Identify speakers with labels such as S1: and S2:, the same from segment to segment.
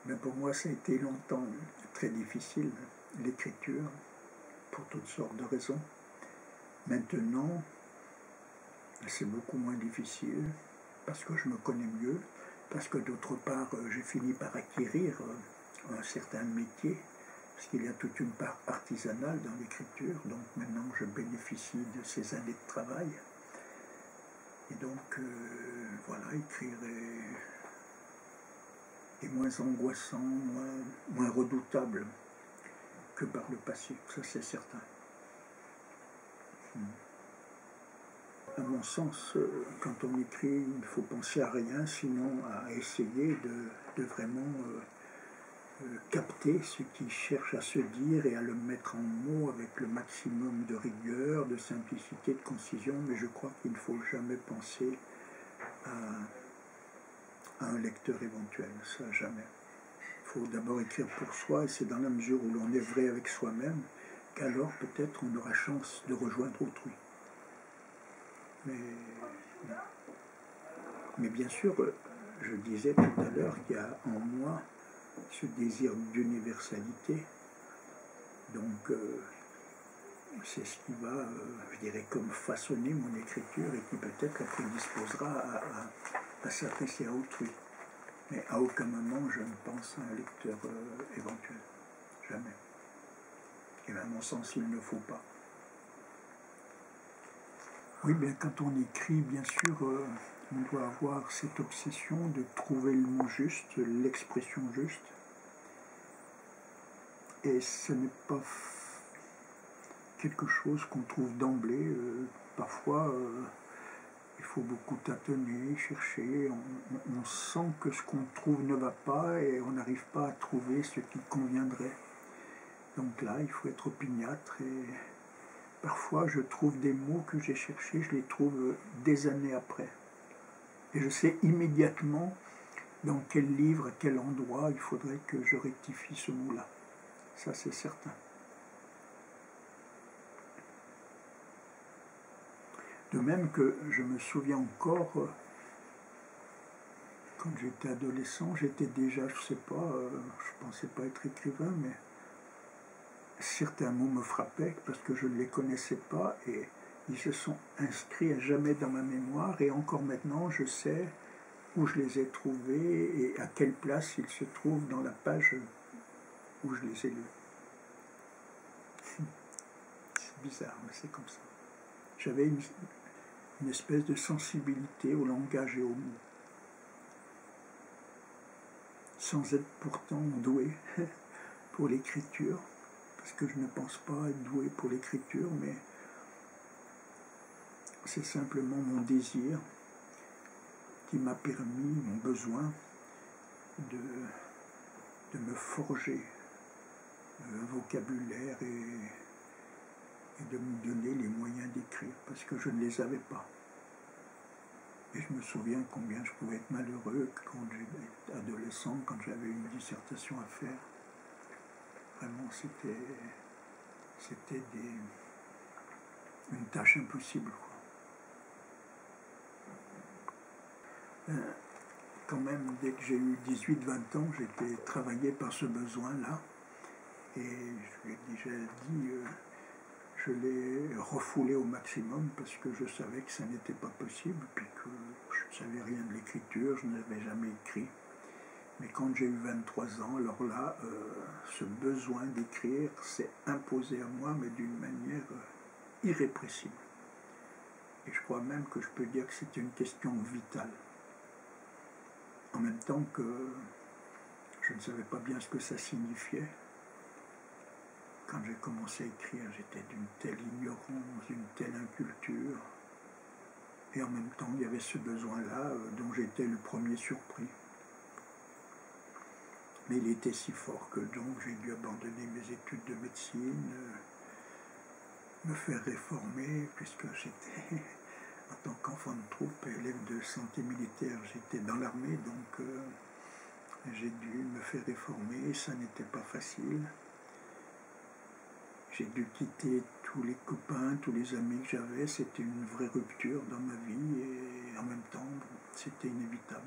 S1: Mais pour moi, ça a été longtemps très difficile, l'écriture, pour toutes sortes de raisons. Maintenant, c'est beaucoup moins difficile, parce que je me connais mieux, parce que d'autre part, j'ai fini par acquérir un certain métier, parce qu'il y a toute une part artisanale dans l'écriture, donc maintenant je bénéficie de ces années de travail. Et donc, voilà, écrire est moins angoissant, moins redoutable que par le passé, ça c'est certain. À mon sens, quand on écrit, il ne faut penser à rien, sinon à essayer de vraiment capter ce qu'il cherche à se dire et à le mettre en mots avec le maximum de rigueur, de simplicité, de concision, mais je crois qu'il ne faut jamais penser à un lecteur éventuel, ça jamais. Il faut d'abord écrire pour soi, et c'est dans la mesure où l'on est vrai avec soi-même qu'alors peut-être on aura chance de rejoindre autrui. Mais bien sûr, je disais tout à l'heure qu'il y a en moi ce désir d'universalité, donc c'est ce qui va, je dirais, comme façonner mon écriture et qui peut-être la prédisposera à s'adresser à autrui. Mais à aucun moment je ne pense à un lecteur éventuel, jamais. Et à mon sens, il ne faut pas. Oui, bien quand on écrit, bien sûr, on doit avoir cette obsession de trouver le mot juste, l'expression juste. Et ce n'est pas quelque chose qu'on trouve d'emblée. Parfois, il faut beaucoup tâtonner, chercher. On sent que ce qu'on trouve ne va pas et on n'arrive pas à trouver ce qui conviendrait. Donc là, il faut être opiniâtre et parfois je trouve des mots que j'ai cherchés, je les trouve des années après. Et je sais immédiatement dans quel livre, à quel endroit il faudrait que je rectifie ce mot-là. Ça, c'est certain. De même que je me souviens encore, quand j'étais adolescent, j'étais déjà, je ne sais pas, je ne pensais pas être écrivain, mais certains mots me frappaient parce que je ne les connaissais pas et ils se sont inscrits à jamais dans ma mémoire et encore maintenant je sais où je les ai trouvés et à quelle place ils se trouvent dans la page où je les ai lus. C'est bizarre, mais c'est comme ça. J'avais une espèce de sensibilité au langage et aux mots, sans être pourtant doué pour l'écriture, parce que je ne pense pas être doué pour l'écriture, mais c'est simplement mon désir qui m'a permis, mon besoin de me forger un vocabulaire et de me donner les moyens d'écrire, parce que je ne les avais pas. Et je me souviens combien je pouvais être malheureux quand j'étais adolescent, quand j'avais une dissertation à faire. Vraiment, c'était une tâche impossible, quoi. Quand même, dès que j'ai eu 18-20 ans, j'étais travaillé par ce besoin-là. Et je l'ai déjà dit, je l'ai refoulé au maximum parce que je savais que ça n'était pas possible, puis que je ne savais rien de l'écriture, je n'avais jamais écrit. Mais quand j'ai eu 23 ans, alors là, ce besoin d'écrire s'est imposé à moi, mais d'une manière irrépressible. Et je crois même que je peux dire que c'est une question vitale. En même temps que je ne savais pas bien ce que ça signifiait. Quand j'ai commencé à écrire, j'étais d'une telle ignorance, d'une telle inculture. Et en même temps, il y avait ce besoin-là dont j'étais le premier surpris. Mais il était si fort que donc j'ai dû abandonner mes études de médecine, me faire réformer, puisque j'étais, en tant qu'enfant de troupe, élève de santé militaire, j'étais dans l'armée, donc j'ai dû me faire réformer, et ça n'était pas facile. J'ai dû quitter tous les copains, tous les amis que j'avais, c'était une vraie rupture dans ma vie, et en même temps, c'était inévitable.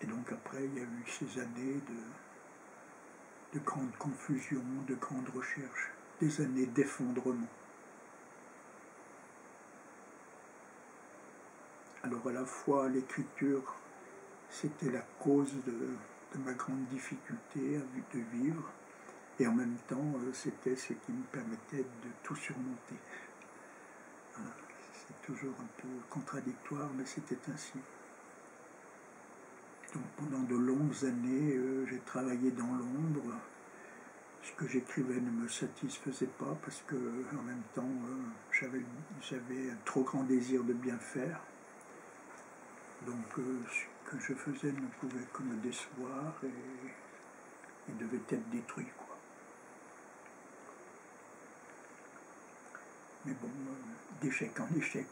S1: Et donc après, il y a eu ces années de grande confusion, de grande recherche, des années d'effondrement. Alors à la fois l'écriture, c'était la cause de ma grande difficulté de vivre, et en même temps c'était ce qui me permettait de tout surmonter. C'est toujours un peu contradictoire, mais c'était ainsi. Donc pendant de longues années, j'ai travaillé dans l'ombre. Ce que j'écrivais ne me satisfaisait pas parce que en même temps j'avais un trop grand désir de bien faire. Donc ce que je faisais ne pouvait que me décevoir et devait être détruit, quoi. Mais bon, d'échec en échec,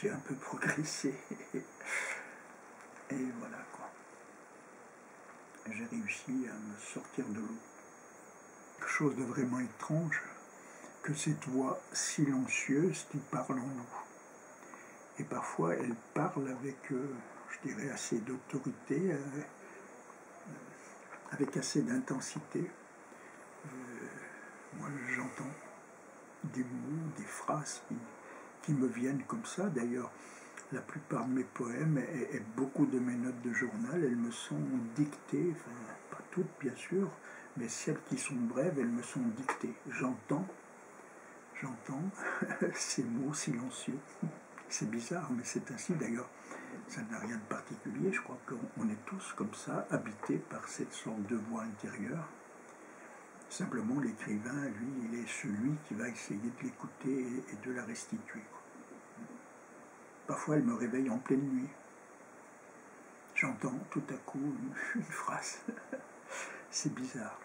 S1: j'ai un peu progressé. Et voilà, quoi. J'ai réussi à me sortir de l'eau. Quelque chose de vraiment étrange, que cette voix silencieuse qui parle en nous. Et parfois, elle parle avec, je dirais, assez d'autorité, avec assez d'intensité. Moi, j'entends des mots, des phrases qui me viennent comme ça. D'ailleurs, la plupart de mes poèmes et beaucoup de mes notes de journal, elles me sont dictées, enfin, pas toutes bien sûr, mais celles qui sont brèves, elles me sont dictées. J'entends ces mots silencieux. C'est bizarre, mais c'est ainsi d'ailleurs. Ça n'a rien de particulier. Je crois qu'on est tous comme ça, habités par cette sorte de voix intérieure. Simplement, l'écrivain, lui, il est celui qui va essayer de l'écouter et de la restituer. Parfois, elle me réveille en pleine nuit. J'entends tout à coup une phrase. C'est bizarre.